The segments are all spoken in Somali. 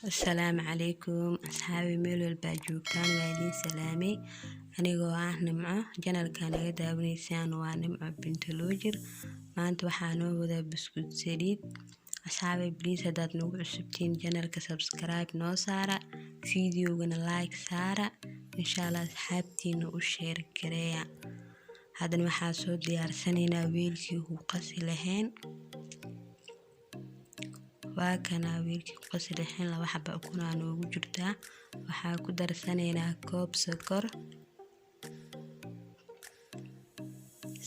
السلام عليكم أصحابي ميلو الباجوكان وعلي سلامي أنيقو نمعو جانل كان يدابنيسان ونمعو بنت لوجر ما أنت وحانو وذا بسكوت سريد أصحابي بليز هداد نوع عسبتين جانل كسبسكرايب نو سارة فيديو ونا لايك سارة إن شاء الله أصحابتين وشير كريا هذا المحاسود ديارسانينا ويلكي هو قاسي لهين waa kana wiilkii ku qasrixin laba xaba ukuna noogu jirtaa waxaa ku darsanaynaa koob sokor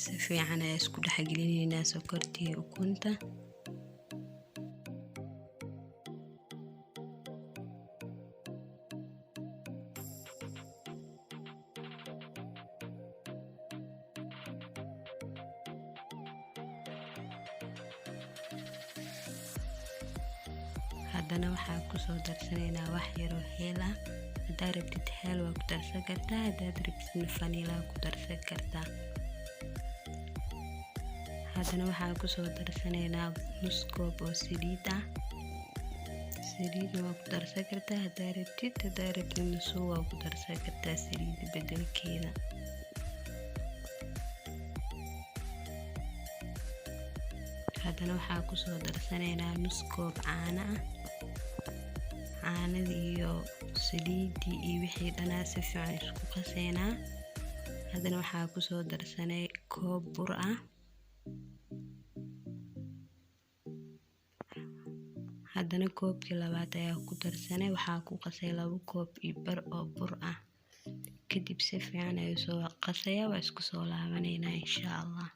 si fiican ay isku dhaxgelinaynaa sokortii ukunta haddana waxaa ku soo darsanaynaa wax yar oo heel ah haddaad rabtid heel waa ku darsan kartaa haddaad rabtid vanilla ku darsan kartaa haddana waxaa ku soo darsanaynaa nus koob oo saliid ah saliid waa ku darsan kartaa haddaad rabtid nus waa ku darsan kartaa saliid bedelkeeda haddana waxaa ku soo darsanaynaa nus koob caano ah caanada iyo saliidii iyo wixii dhanaa si fiican isku qaseynaa haddana waxaa ku soo darsanay koob bur ah haddana koobkii labaad ayaa ku darsanay waxaa ku qasay 2 koob iyo bar oo bur ah kadib si fiican ayuu soo qasaya waa isku soo laabanaynaa insha Allah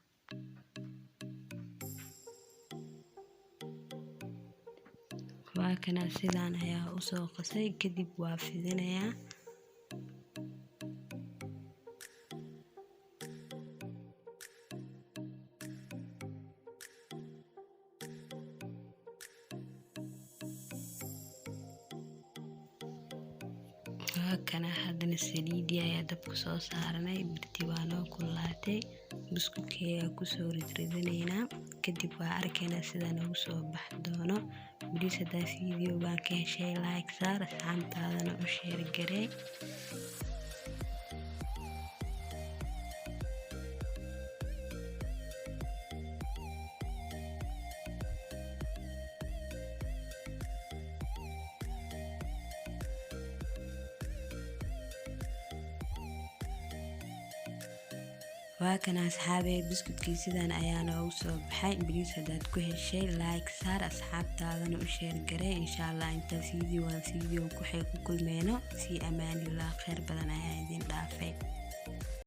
waa kana sidaan ayaa u soo qasay kadib waa fidinayaa waa kana haddana saliidii ayaa dabka soo saaranay birtii waa noo kulaatay buskudkii ayaa ku soo ridridinaynaa kadib waa arkaynaa sidaan ugu soo bax doono بليز هذا فيديو كان شيء لايك صار استعنت هذا أنا أشير الجري وكان أصحابي بسكوت كيسيدان أيانا وصوب بحي بليز هداد كوهي الشي لايك صار أصحاب تاغن وشير قري إن شاء الله انت فيديو كوحي كل مينو في أمان الله خير بدنا يا دين دافي